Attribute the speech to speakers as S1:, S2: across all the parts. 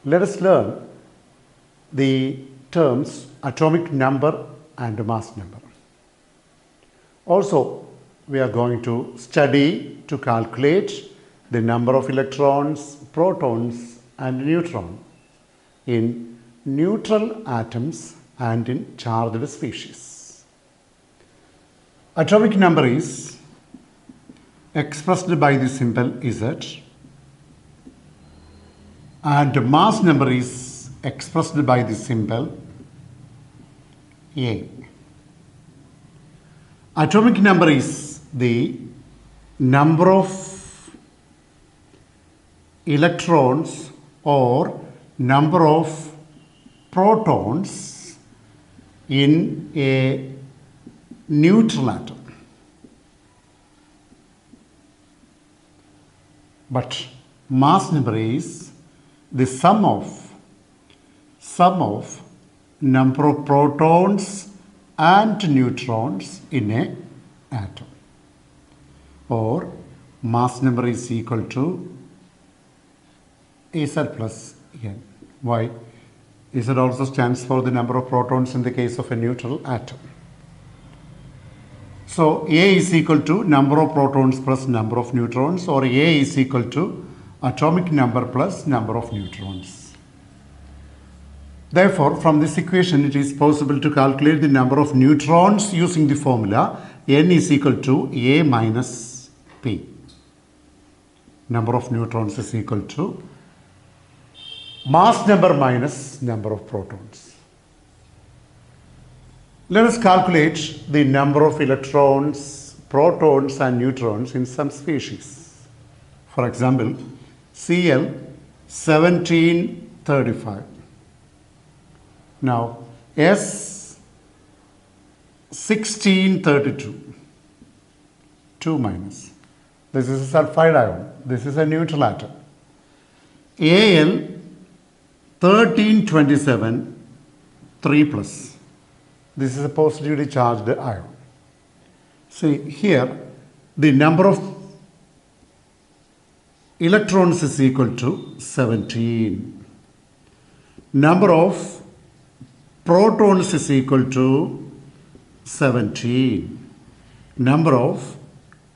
S1: let us learn the terms atomic number and mass number. Also, we are going to study to calculate the number of electrons, protons and neutrons in neutral atoms and in charged species. Atomic number is expressed by the symbol Z, and mass number is expressed by the symbol A. Atomic number is the number of electrons or number of protons in a neutral atom. But mass number is the sum of number of protons and neutrons in a atom, or mass number is equal to Z plus N. Why? Z also stands for the number of protons in the case of a neutral atom. So A is equal to number of protons plus number of neutrons, or A is equal to atomic number plus number of neutrons. Therefore, from this equation it is possible to calculate the number of neutrons using the formula N is equal to A minus P. Number of neutrons is equal to mass number minus number of protons. Let us calculate the number of electrons, protons and neutrons in some species. For example, Cl 1735. Now S 1632. 2 minus. This is a sulfide ion. This is a neutral atom. Al 1327. 3 plus. This is a positively charged ion. See here, the number of electrons is equal to 17. Number of protons is equal to 17. Number of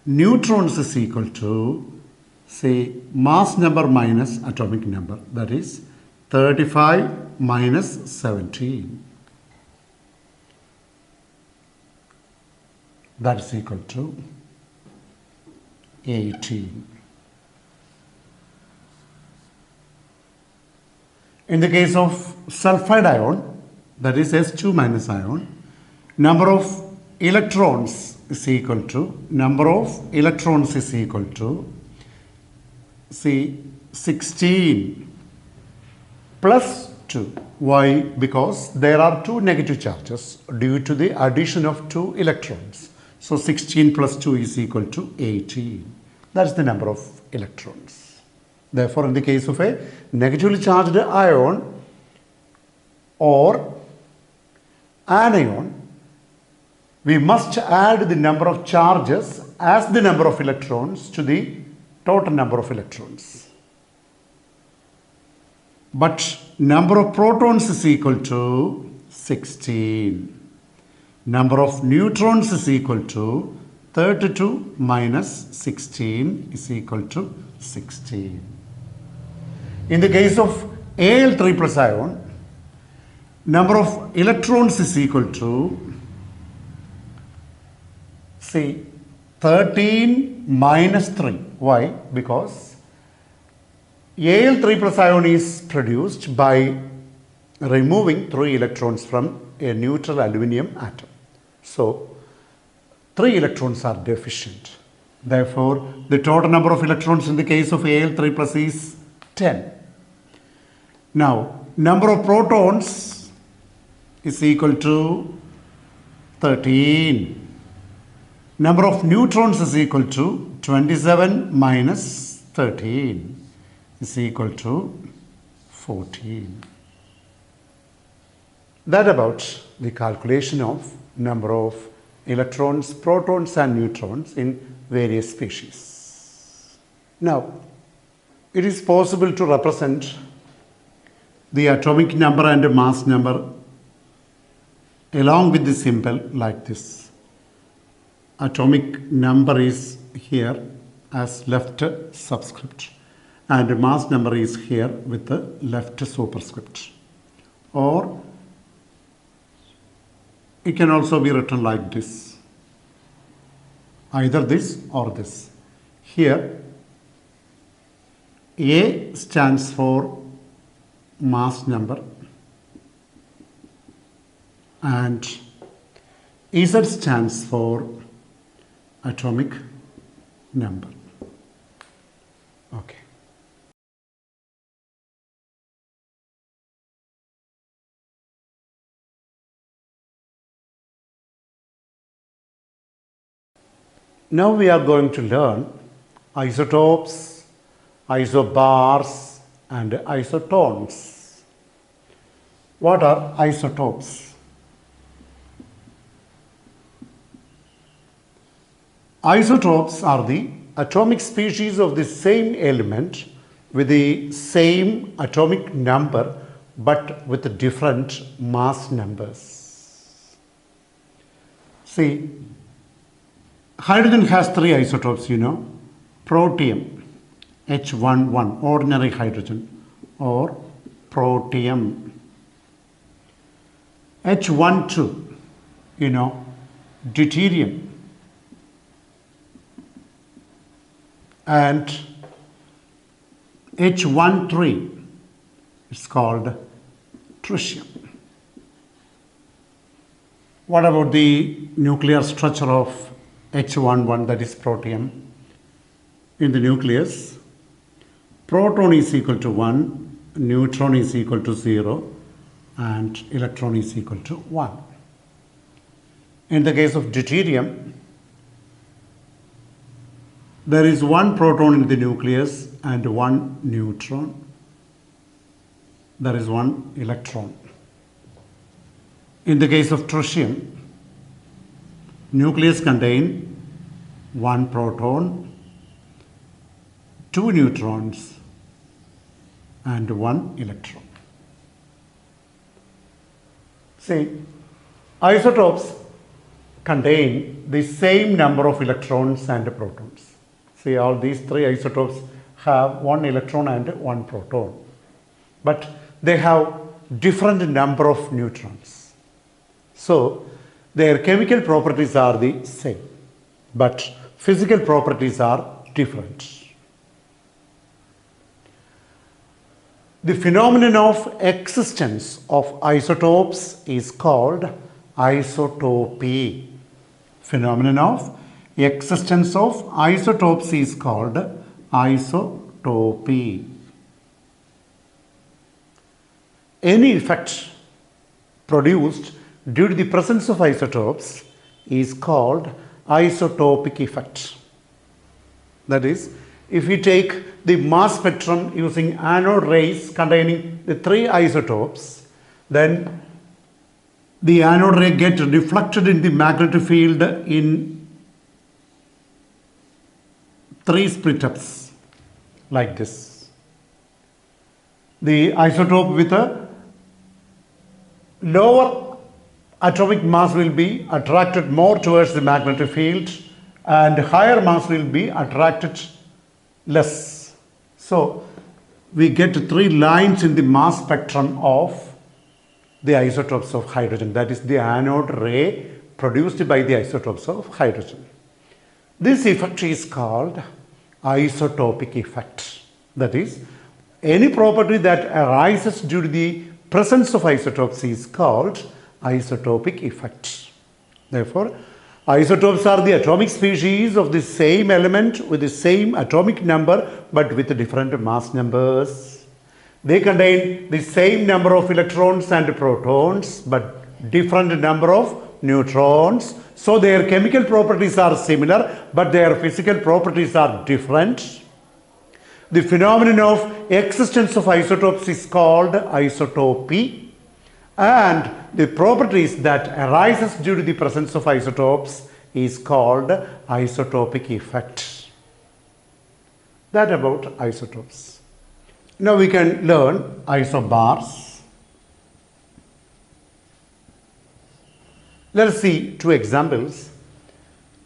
S1: neutrons is equal to, say, mass number minus atomic number, that is 35 minus 17. That is equal to 18. In the case of sulfide ion, that is S2 minus ion, number of electrons is equal to, see, 16 plus 2. Why? Because there are two negative charges due to the addition of 2 electrons. So 16 plus 2 is equal to 18. That's the number of electrons. Therefore, in the case of a negatively charged ion or anion, we must add the number of charges as the number of electrons to the total number of electrons. But number of protons is equal to 16. Number of neutrons is equal to 32 minus 16 is equal to 16. In the case of Al3 plus ion, number of electrons is equal to, see, 13 minus 3. Why? Because Al3 plus ion is produced by removing 3 electrons from a neutral aluminium atom. So, 3 electrons are deficient. Therefore, the total number of electrons in the case of Al3 plus is 10. Now, number of protons is equal to 13. Number of neutrons is equal to 27 minus 13 is equal to 14. That about the calculation of number of electrons, protons and neutrons in various species. Now, it is possible to represent the atomic number and mass number along with the symbol like this. Atomic number is here as left subscript and mass number is here with the left superscript, or it can also be written like this, either this or this. Here A stands for mass number and Z stands for atomic number. Okay. Now we are going to learn isotopes, isobars and isotones. What are isotopes? Isotopes are the atomic species of the same element with the same atomic number but with different mass numbers. See, hydrogen has three isotopes, you know. Protium, H11, ordinary hydrogen, or protium. H12, you know, deuterium. And H13 is called tritium. What about the nuclear structure of H11, that is protium? In the nucleus, proton is equal to 1, neutron is equal to 0, and electron is equal to 1. In the case of deuterium, there is one proton in the nucleus and one neutron. There is one electron. In the case of tritium, nucleus contain one proton, two neutrons and one electron. See, isotopes contain the same number of electrons and protons. See, all these three isotopes have one electron and one proton, but they have different number of neutrons. So their chemical properties are the same, but physical properties are different. The phenomenon of existence of isotopes is called isotopy. Phenomenon of existence of isotopes is called isotopy. Any effect produced due to the presence of isotopes is called isotopic effect. That is, if we take the mass spectrum using anode rays containing the three isotopes, then the anode ray gets reflected in the magnetic field in three split-ups like this. The isotope with a lower atomic mass will be attracted more towards the magnetic field and higher mass will be attracted less. So we get three lines in the mass spectrum of the isotopes of hydrogen. That is the anode ray produced by the isotopes of hydrogen. This effect is called isotopic effect. That is, any property that arises due to the presence of isotopes is called isotopic effect. Therefore, isotopes are the atomic species of the same element with the same atomic number but with different mass numbers. They contain the same number of electrons and protons but different number of neutrons. So their chemical properties are similar but their physical properties are different. The phenomenon of existence of isotopes is called isotopy, and the properties that arises due to the presence of isotopes is called isotopic effect. That about isotopes. Now we can learn isobars. Let us see two examples.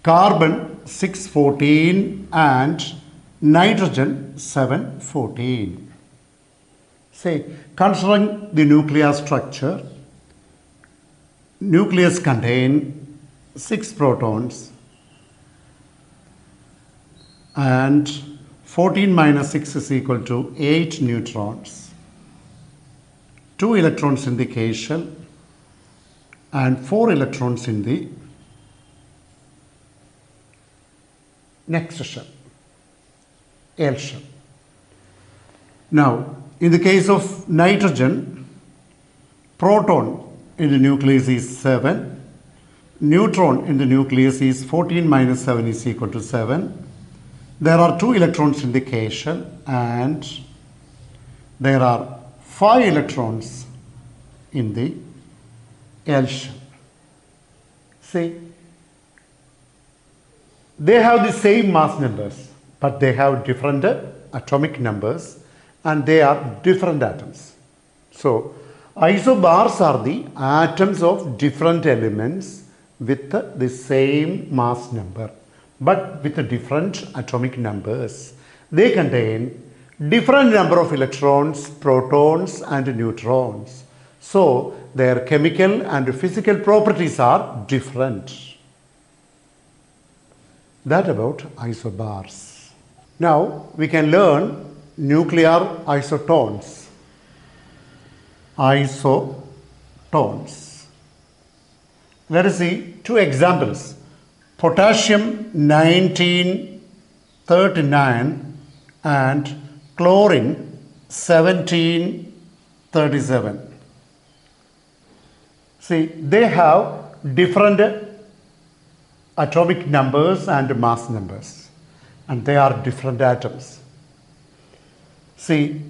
S1: Carbon 614 and nitrogen 714. Say, considering the nuclear structure, nucleus contain 6 protons and 14 minus 6 is equal to 8 neutrons, 2 electrons in the K shell and 4 electrons in the next shell, L shell. Now, in the case of nitrogen, proton in the nucleus is 7, neutron in the nucleus is 14 minus 7 is equal to 7. There are 2 electrons in the K shell and there are 5 electrons in the L shell. See, they have the same mass numbers, but they have different atomic numbers and they are different atoms. So, isobars are the atoms of different elements with the same mass number, but with different atomic numbers. They contain different number of electrons, protons and neutrons. So, their chemical and physical properties are different. That about isobars. Now, we can learn nuclear isotones. Isotones. Let us see two examples. Potassium 1939 and chlorine 1737. See, they have different atomic numbers and mass numbers, and they are different atoms. See,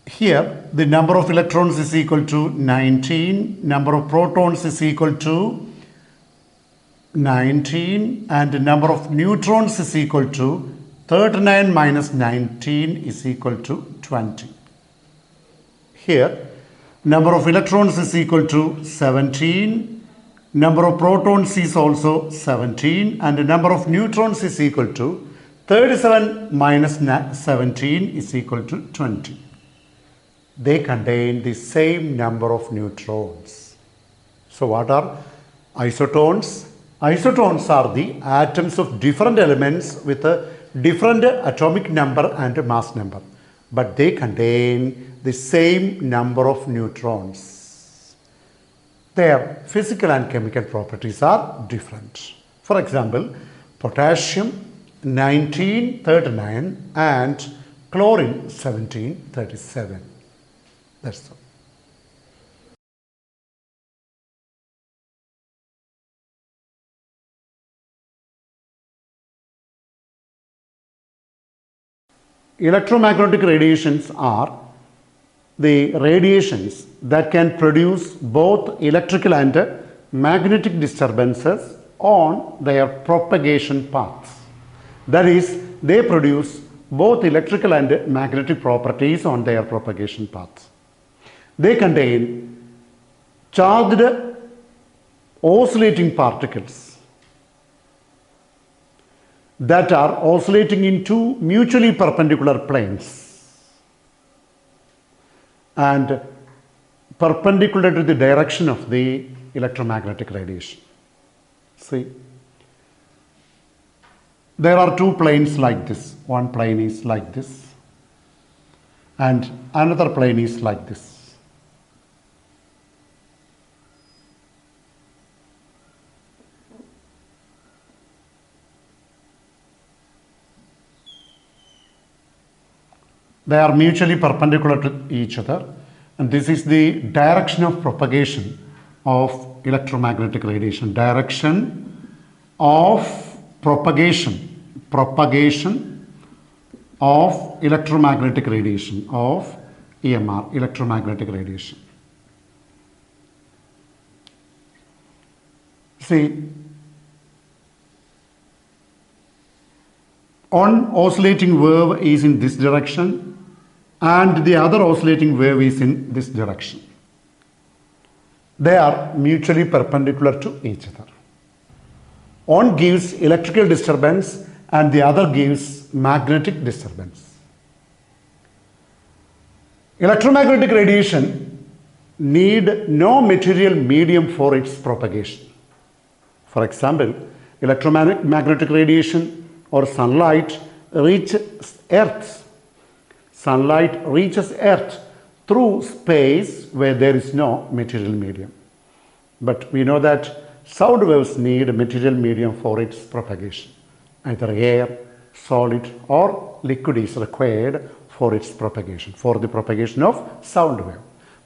S1: here the number of electrons is equal to 19, number of protons is equal to 19, and the number of neutrons is equal to 39 minus 19 is equal to 20. Here, number of electrons is equal to 17, number of protons is also 17, and the number of neutrons is equal to 37 minus 17 is equal to 20. They contain the same number of neutrons. So what are isotones? Isotones are the atoms of different elements with a different atomic number and mass number, but they contain the same number of neutrons. Their physical and chemical properties are different. For example, potassium 1939 and chlorine 1737. That's all. Electromagnetic radiations are the radiations that can produce both electrical and magnetic disturbances on their propagation paths. That is, they produce both electrical and magnetic properties on their propagation paths. They contain charged oscillating particles that are oscillating in two mutually perpendicular planes and perpendicular to the direction of the electromagnetic radiation. See, there are two planes like this. One plane is like this and another plane is like this. They are mutually perpendicular to each other, and this is the direction of propagation of electromagnetic radiation. Direction of propagation of electromagnetic radiation, of EMR, electromagnetic radiation. See, one oscillating wave is in this direction and the other oscillating wave is in this direction. They are mutually perpendicular to each other. One gives electrical disturbance and the other gives magnetic disturbance. Electromagnetic radiation need no material medium for its propagation. For example, electromagnetic radiation or sunlight reaches Earth. Sunlight reaches Earth through space where there is no material medium. But we know that sound waves need a material medium for its propagation. Either air, solid or liquid is required for its propagation, for the propagation of sound wave.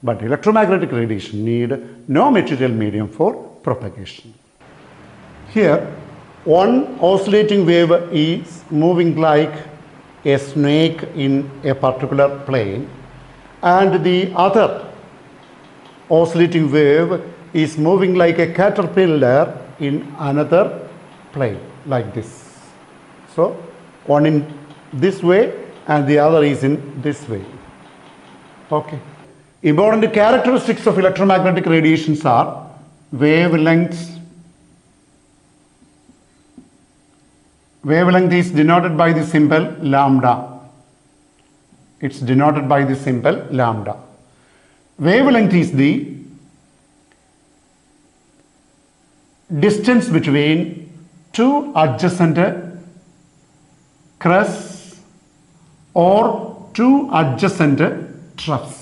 S1: But electromagnetic radiation need no material medium for propagation. Here, one oscillating wave is moving like a snake in a particular plane, and the other oscillating wave is moving like a caterpillar in another plane, like this. So, one in this way and the other is in this way. Okay. Important characteristics of electromagnetic radiations are wavelengths. Wavelength is denoted by the symbol lambda. It's denoted by the symbol lambda. Wavelength is the distance between two adjacent crests or two adjacent troughs.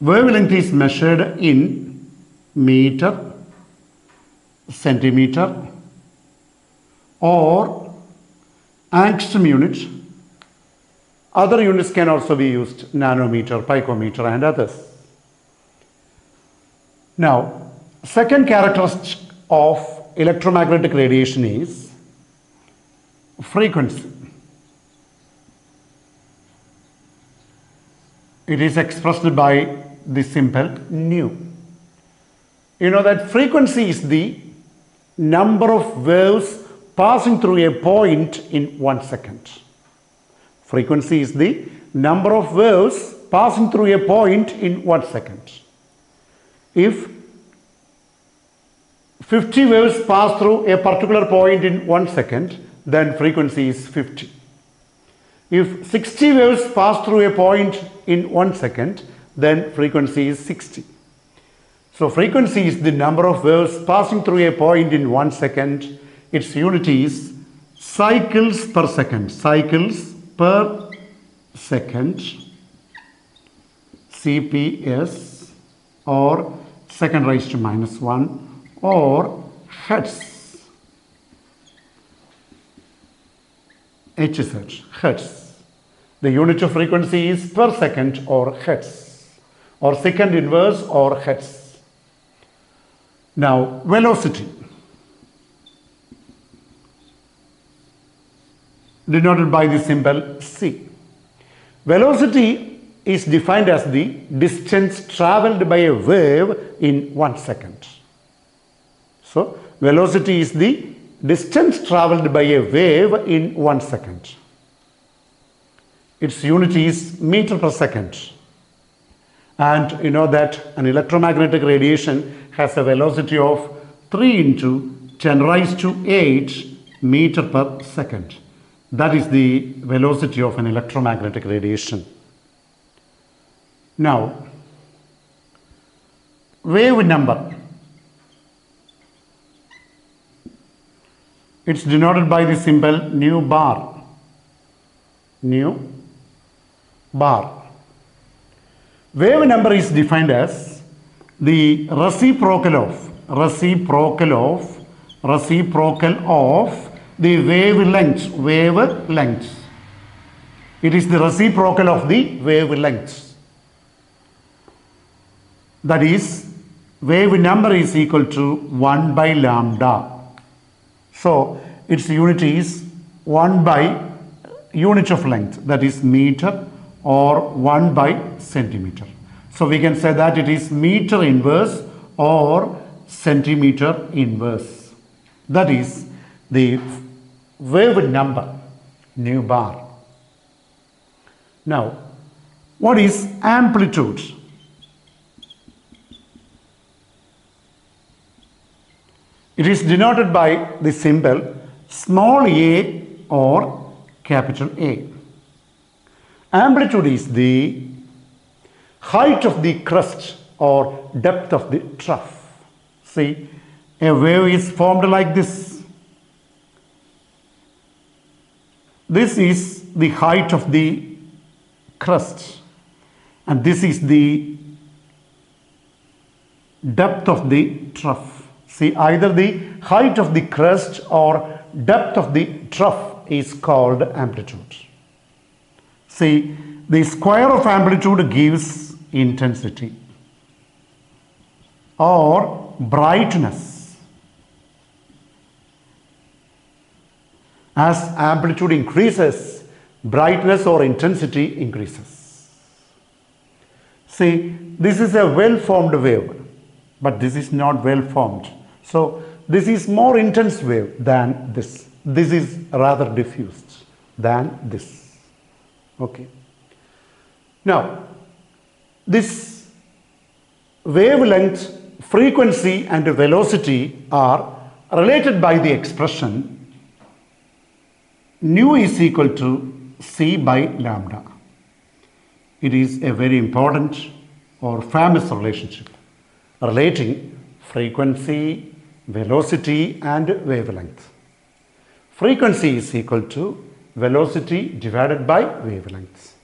S1: Wavelength is measured in meter, centimeter or angstrom unit. Other units can also be used, nanometer, picometer and others. Now, second characteristic of electromagnetic radiation is frequency. It is expressed by the symbol nu. You know that frequency is the number of waves passing through a point in 1 second. Frequency is the number of waves passing through a point in 1 second. If 50 waves pass through a particular point in 1 second, then frequency is 50. If 60 waves pass through a point in 1 second, then frequency is 60. So frequency is the number of waves passing through a point in 1 second. Its unit is cycles per second. Cycles per second, CPS, or second raised to minus 1, or hertz, HZ, hertz. The unit of frequency is per second or hertz, or second inverse or hertz. Now, velocity, denoted by the symbol c. Velocity is defined as the distance travelled by a wave in 1 second. So, velocity is the distance travelled by a wave in 1 second. Its unit is meter per second. And you know that an electromagnetic radiation has a velocity of 3 into 10 raised to 8 meter per second. That is the velocity of an electromagnetic radiation. Now, wave number. It's denoted by the symbol nu bar. Nu bar. Wave number is defined as the reciprocal of the wavelength. It is the reciprocal of the wavelength. That is, wave number is equal to 1 by lambda. So, its unit is 1 by unit of length, that is meter, or 1 by centimeter. So, we can say that it is meter inverse or centimeter inverse. That is the wave number, nu bar. Now, what is amplitude? It is denoted by the symbol small a or capital A. Amplitude is the height of the crust or depth of the trough. See, a wave is formed like this. This is the height of the crust, and this is the depth of the trough. See, either the height of the crust or depth of the trough is called amplitude. See, the square of amplitude gives intensity or brightness. As amplitude increases, brightness or intensity increases. See, this is a well-formed wave, but this is not well-formed. So, this is more intense wave than this. This is rather diffused than this. Okay. Now, this wavelength, frequency and velocity are related by the expression nu is equal to c by lambda. It is a very important or famous relationship relating frequency, velocity and wavelength. Frequency is equal to velocity divided by wavelength.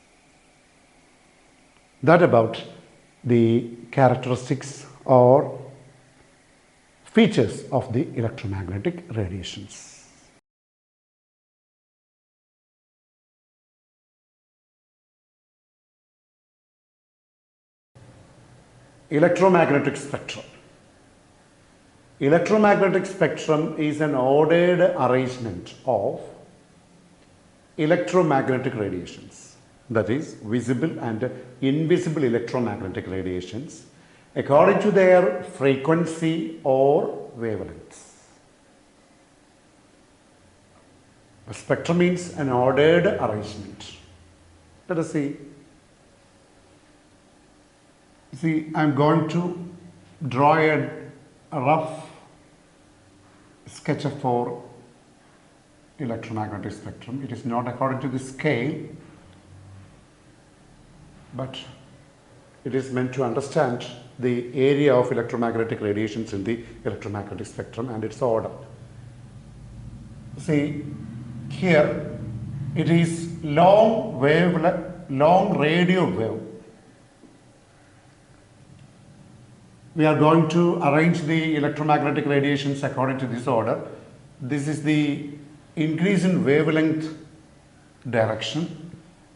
S1: That about the characteristics or features of the electromagnetic radiations. Electromagnetic spectrum. Electromagnetic spectrum is an ordered arrangement of electromagnetic radiations, that is, visible and invisible electromagnetic radiations, according to their frequency or wavelengths. A spectrum means an ordered arrangement. Let us see. See, I am going to draw a rough sketch for electromagnetic spectrum. It is not according to the scale, but it is meant to understand the area of electromagnetic radiations in the electromagnetic spectrum and its order. See, here it is long radio wave. We are going to arrange the electromagnetic radiations according to this order. This is the increase in wavelength direction,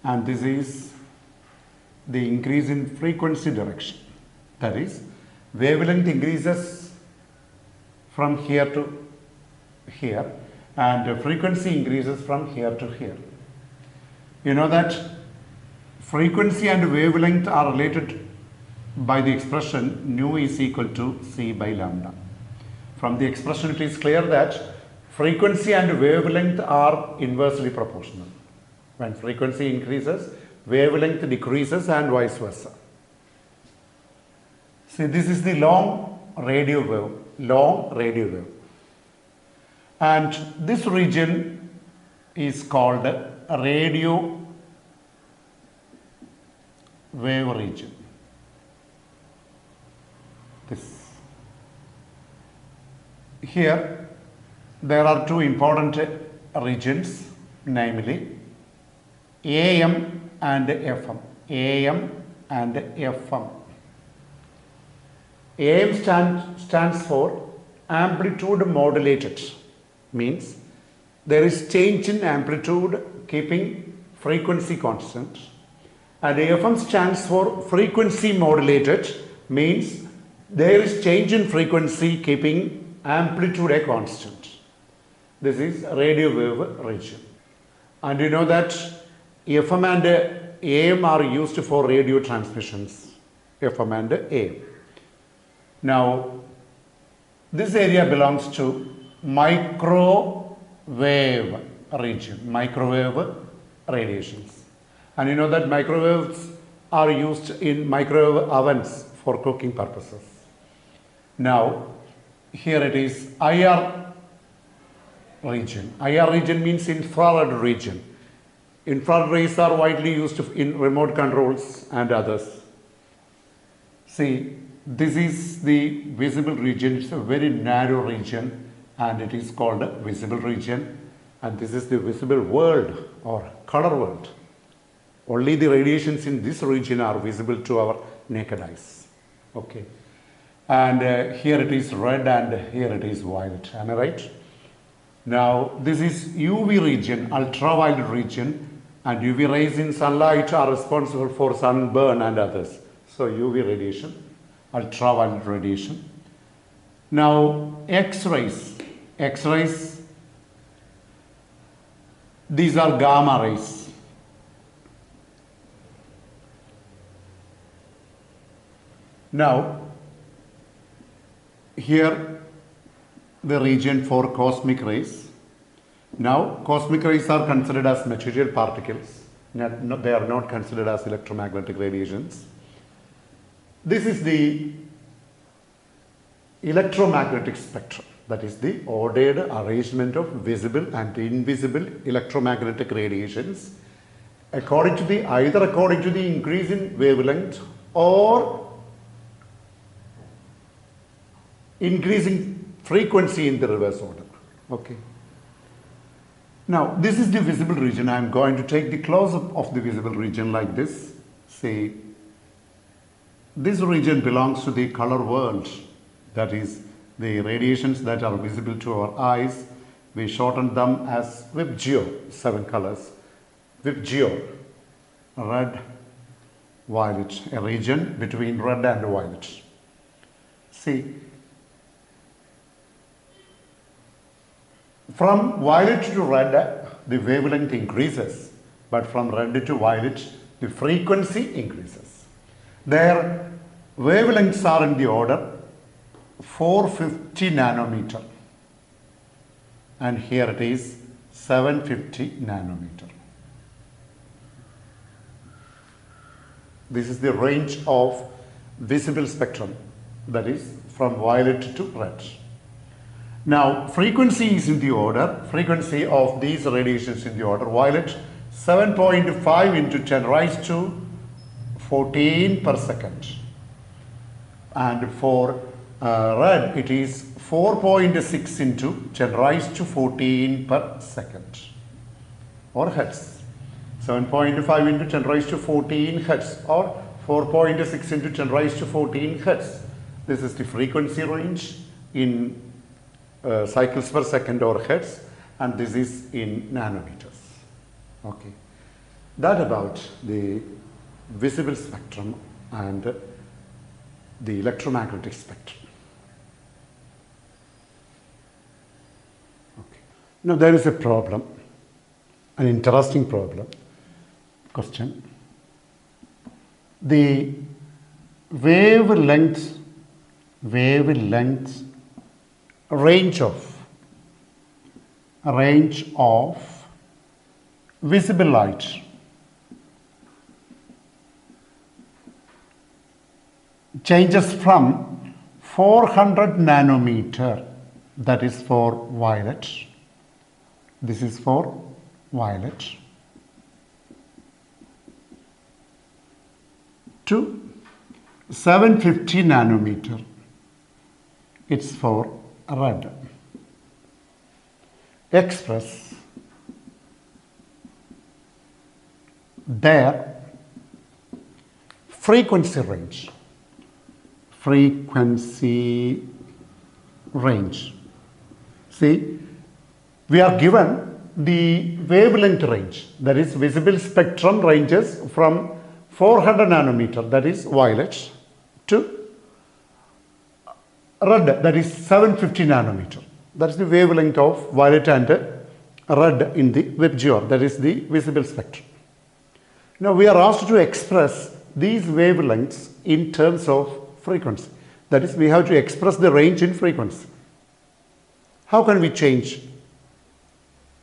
S1: and this is the increase in frequency direction. That is, wavelength increases from here to here, and frequency increases from here to here. You know that frequency and wavelength are related by the expression nu is equal to c by lambda. From the expression it is clear that frequency and wavelength are inversely proportional. When frequency increases, wavelength decreases and vice versa. See, this is the long radio wave. And this region is called radio wave region. Here there are two important regions, namely AM and FM. AM and FM. AM stands for amplitude modulated, means there is change in amplitude keeping frequency constant, and FM stands for frequency modulated, means there is change in frequency keeping amplitude a constant. This is radio wave region. And you know that FM and AM are used for radio transmissions. FM and AM. Now, this area belongs to microwave region, microwave radiations. And you know that microwaves are used in microwave ovens for cooking purposes. Now, here it is IR region. IR region means infrared region. Infrared rays are widely used in remote controls and others. See, this is the visible region. It's a very narrow region and it is called a visible region. And this is the visible world or color world. Only the radiations in this region are visible to our naked eyes. Okay. And here it is red and here it is violet. Am I right? Now this is UV region, ultraviolet region, and UV rays in sunlight are responsible for sunburn and others. So UV radiation, ultraviolet radiation. Now X-rays, these are gamma rays. Now here the region for cosmic rays. Now cosmic rays are considered as material particles. They are not considered as electromagnetic radiations. This is the electromagnetic spectrum. That is the ordered arrangement of visible and invisible electromagnetic radiations either according to the increase in wavelength or increasing frequency in the reverse order. Okay. Now this is the visible region. I am going to take the close-up of the visible region like this. See, this region belongs to the color world. That is the radiations that are visible to our eyes. We shorten them as VIBGYOR, 7 colors. VIBGYOR, red, violet, a region between red and violet. See, from violet to red, the wavelength increases, but from red to violet, the frequency increases. Their wavelengths are in the order 450 nanometer, and here it is 750 nanometer. This is the range of visible spectrum, that is from violet to red. Now frequency is in the order, frequency of these radiations in the order, violet 7.5 into 10 raised to 14 per second, and for red it is 4.6 into 10 raised to 14 per second, or hertz. 7.5 into 10 raised to 14 hertz, or 4.6 into 10 raised to 14 hertz. This is the frequency range in cycles per second or hertz, and this is in nanometers. Okay, that about the visible spectrum and the electromagnetic spectrum. Okay, now there is a problem, an interesting problem. Question: the wavelength range of visible light changes from 400 nanometer, that is for violet, this is for violet, to 750 nanometer, it's for red. Express their frequency range. See, we are given the wavelength range, that is visible spectrum ranges from 400 nanometer, that is violet, to red, that is 750 nanometer. That is the wavelength of violet and red in the VIBGYOR, that is the visible spectrum. Now we are asked to express these wavelengths in terms of frequency. That is, we have to express the range in frequency. How can we change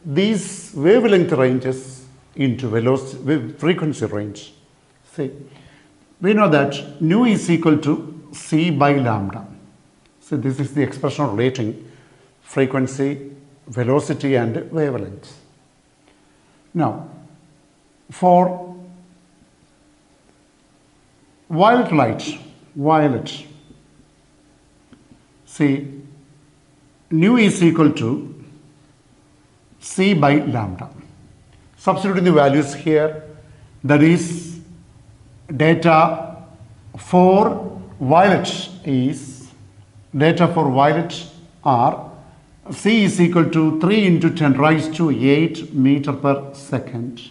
S1: these wavelength ranges into frequency range? See, we know that nu is equal to C by lambda. So this is the expression relating frequency, velocity and wavelength. Now, for violet light, see, nu is equal to C by lambda. Substituting the values here, that is data for violet are C is equal to 3 into 10 raised to 8 meter per second,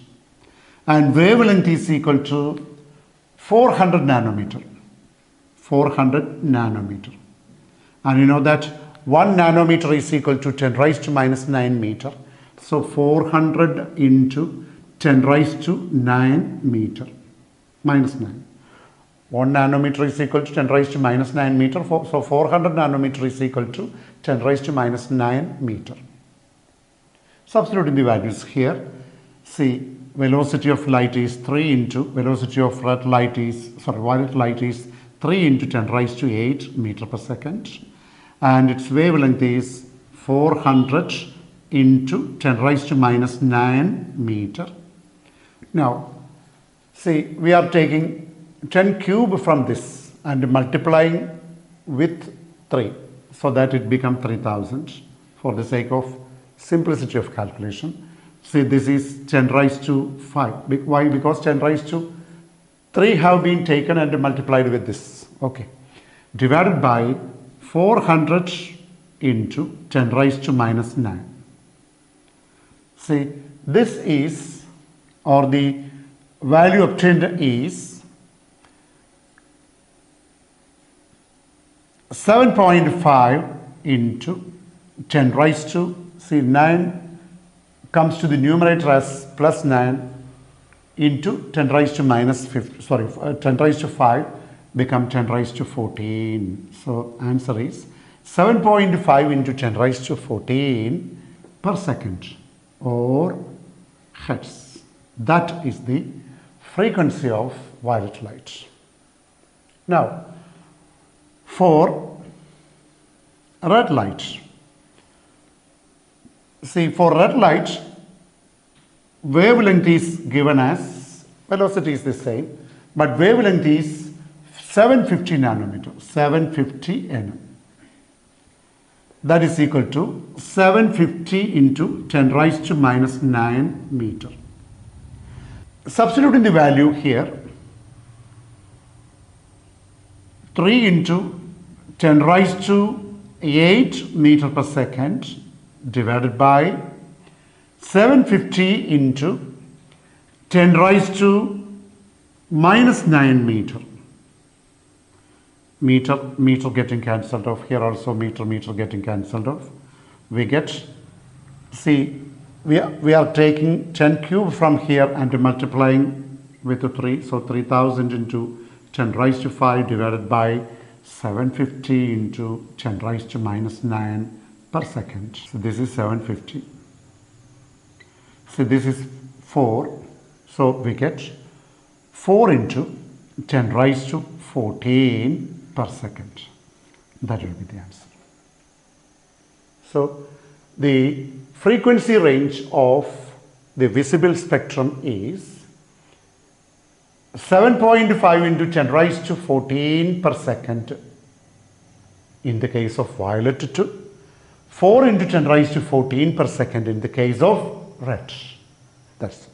S1: and wavelength is equal to 400 nanometer. And you know that 1 nanometer is equal to 10 raised to minus 9 meter. So 400 into 10 raised to 9 meter, minus 9. 1 nanometer is equal to 10 raised to minus 9 meter. So 400 nanometer is equal to 10 raised to minus 9 meter. Substituting the values here, see, velocity of light is 3 into, velocity of violet light is 3 into 10 raised to 8 meter per second. And its wavelength is 400 into 10 raised to minus 9 meter. Now, see, we are taking 10 cube from this and multiplying with 3 so that it becomes 3000 for the sake of simplicity of calculation. See, this is 10 raised to 5. Why? Because 10 raised to 3 have been taken and multiplied with this. Okay. Divided by 400 into 10 raised to minus 9. See, this is, or the value obtained is 7.5 into 10 raised to, see, 9 comes to the numerator as plus 9 into 10 raised to minus 10 raised to 5 become 10 raised to 14. So answer is 7.5 into 10 raised to 14 per second or hertz. That is the frequency of violet light. Now, for red light, see, for red light, wavelength is given as, velocity is the same, but wavelength is 750 nanometer, 750 nm. That is equal to 750 into 10 raised to minus 9 meter. Substituting the value here, 3 into 10 raised to 8 meter per second divided by 750 into 10 raised to minus 9 meter. Meter getting cancelled off. Here also meter getting cancelled off. We get, see, we are taking 10 cube from here and multiplying with the 3. So 3000 into 10 raised to 5 divided by 750 into 10 raised to minus 9 per second. So this is 750. So this is 4. So we get 4 into 10 raised to 14 per second. That will be the answer. So the frequency range of the visible spectrum is 7.5 into 10 raised to 14 per second in the case of violet to 4 into 10 raised to 14 per second in the case of red. That's it.